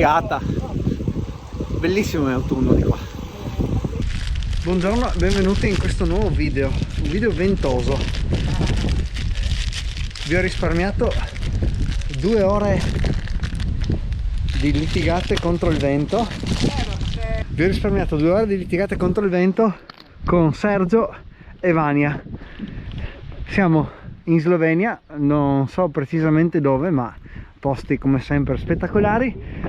figata, bellissimo è autunno di qua. Buongiorno, benvenuti in questo nuovo video, un video ventoso. Vi ho risparmiato 2 ore di litigate contro il vento. Vi ho risparmiato 2 ore di litigate contro il vento con Sergio e Vania. Siamo in Slovenia, non so precisamente dove, ma posti come sempre spettacolari.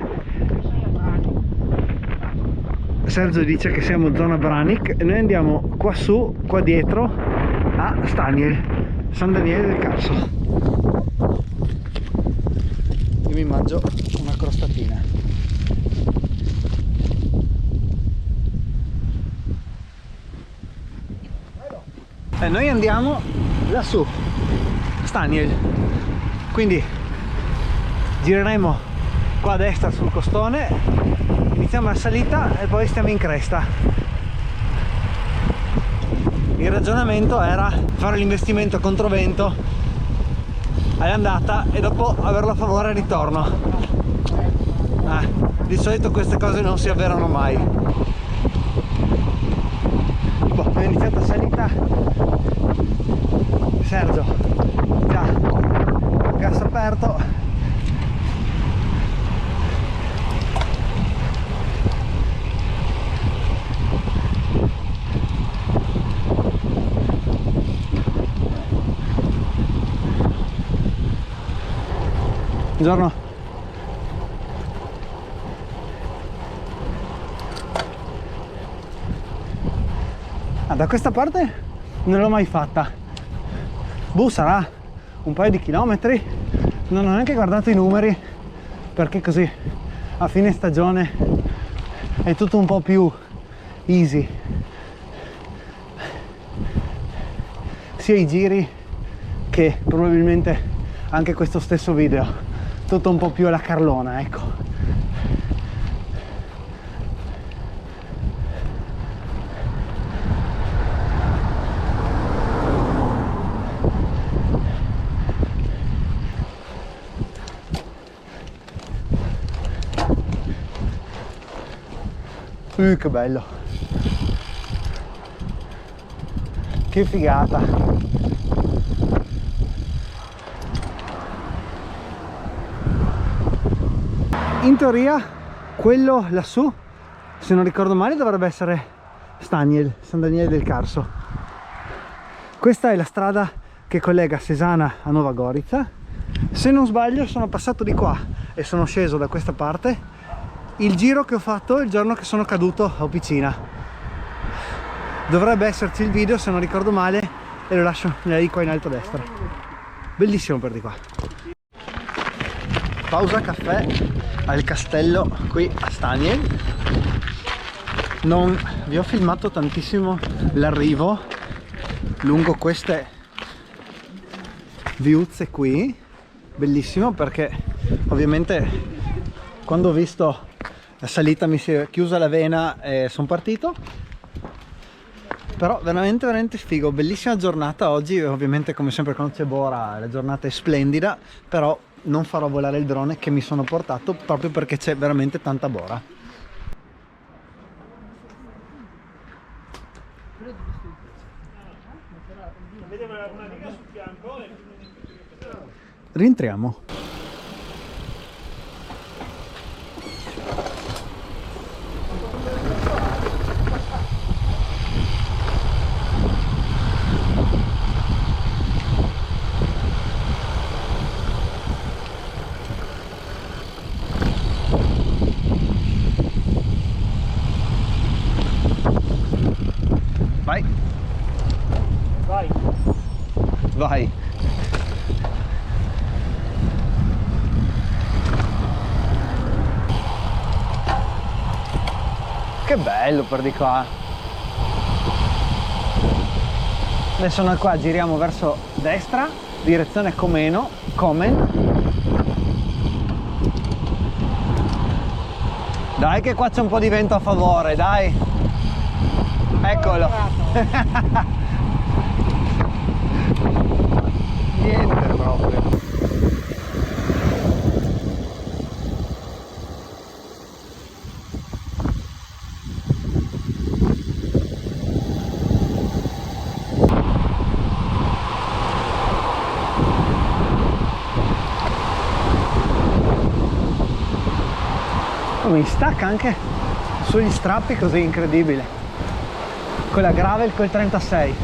Sergio dice che siamo zona Branik e noi andiamo qua su, qua dietro a Staniel, San Daniele del Carso. Io mi mangio una crostatina. E noi andiamo lassù, Staniel, quindi gireremo qua a destra sul costone, iniziamo la salita e poi stiamo in cresta. Il ragionamento era fare l'investimento controvento all'andata e dopo averlo a favore al ritorno. Di solito queste cose non si avverano mai. Abbiamo iniziato la salita. Sergio già gas aperto. Buongiorno. Da questa parte non l'ho mai fatta. Sarà un paio di chilometri. Non ho neanche guardato i numeri, perché così a fine stagione è tutto un po' più easy, sia i giri che probabilmente anche questo stesso video, tutto un po' più alla Carlona, ecco. Che bello, che figata. In teoria quello lassù, se non ricordo male, dovrebbe essere Staniel, San Daniele del Carso. Questa è la strada che collega Sesana a Nova Gorica. Se non sbaglio sono passato di qua e sono sceso da questa parte il giro che ho fatto il giorno che sono caduto a Opicina. Dovrebbe esserci il video, se non ricordo male, e lo lascio lì qua in alto a destra. Bellissimo per di qua. Pausa caffè al castello qui a Staniel. Non vi ho filmato tantissimo l'arrivo lungo queste viuzze qui. Bellissimo, perché ovviamente quando ho visto la salita mi si è chiusa la vena e sono partito. Però veramente figo, bellissima giornata oggi. Ovviamente come sempre quando c'è Bora la giornata è splendida, però non farò volare il drone che mi sono portato proprio perché c'è veramente tanta Bora. Rientriamo. Vai. Vai. Vai. Che bello per di qua. Adesso noi qua giriamo verso destra, direzione Comeno, Komen. Dai che qua c'è un po' di vento a favore, dai. Eccolo. Niente proprio. mi stacca anche sugli strappi così, incredibile. Con la gravel col 36.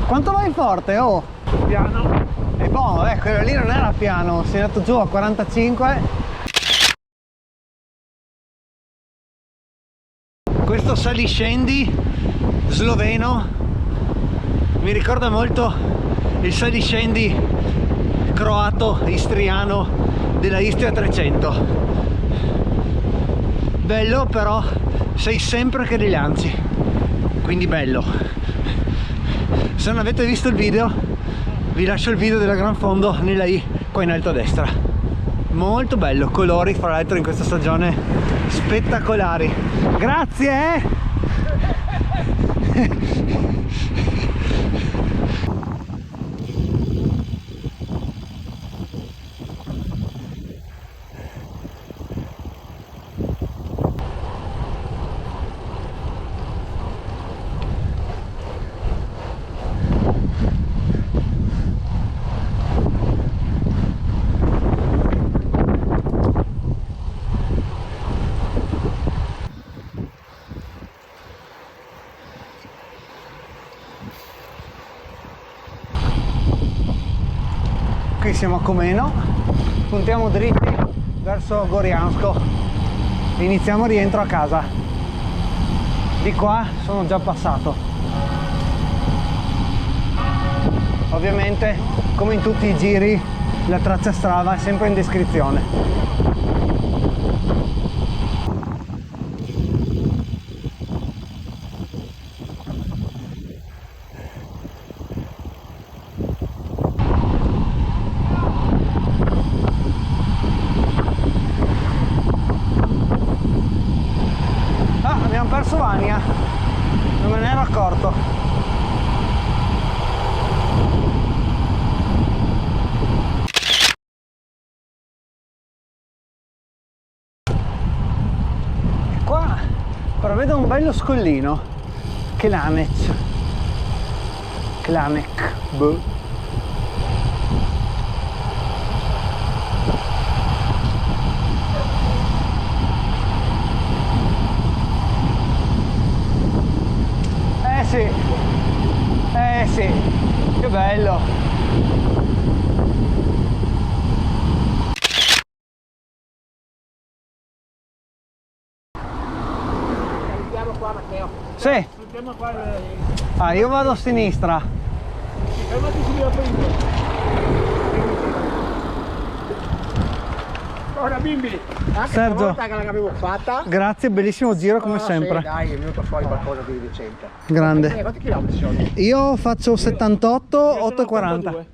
Quanto vai forte? Oh, Piano. e boh, quello lì non era piano, sei andato giù a 45. Questo saliscendi sloveno mi ricorda molto il saliscendi croato istriano della Istria 300. Bello, però sei sempre che rilanci, quindi bello. Se non avete visto il video, vi lascio il video della Gran Fondo nella I qua in alto a destra. Molto bello, colori fra l'altro in questa stagione spettacolari. Grazie! Qui siamo a Comeno, puntiamo dritti verso Goriansko, iniziamo il rientro a casa. Di qua sono già passato. Ovviamente, come in tutti i giri, la traccia Strava è sempre in descrizione. Abbiamo perso Vania, non me ne ero accorto. Qua però vedo un bello scollino, Klanec, boh. Sì, che bello. Salutiamo qua, Matteo. Sì. Salutiamo qua. Ah, io vado a sinistra. Fermati subito prima. Ora bimbi, anche Sergio, stavolta che l'abbiamo fatta. Grazie, bellissimo giro come sempre. Sì, dai, è venuto fuori qualcosa di decente. Grande. Quanti chilometri sono? Io faccio 78, 8,40.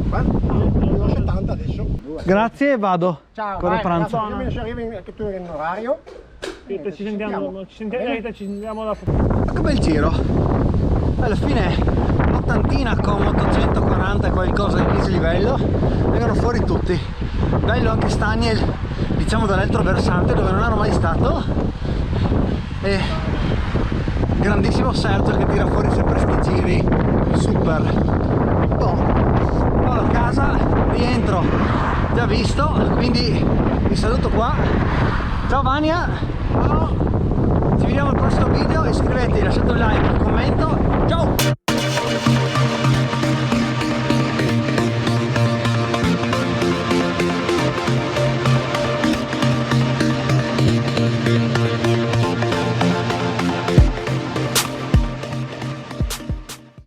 Quanto? No, 70 adesso. Grazie e vado. Ciao, Corro pranzo. Io me ne sono arrivi che tu eri in orario. Ci sentiamo dopo. Ma che bel giro. Alla fine un'ottantina con 840 e qualcosa di dislivello vengono fuori tutti. Bello anche Staniel, diciamo dall'altro versante dove non ero mai stato, e grandissimo Sergio che tira fuori sempre sti giri super. Vado a casa, rientro già visto, quindi vi saluto qua. Ciao Vania, ciao. Ci vediamo al prossimo video, iscrivetevi, lasciate un like, un commento, ciao!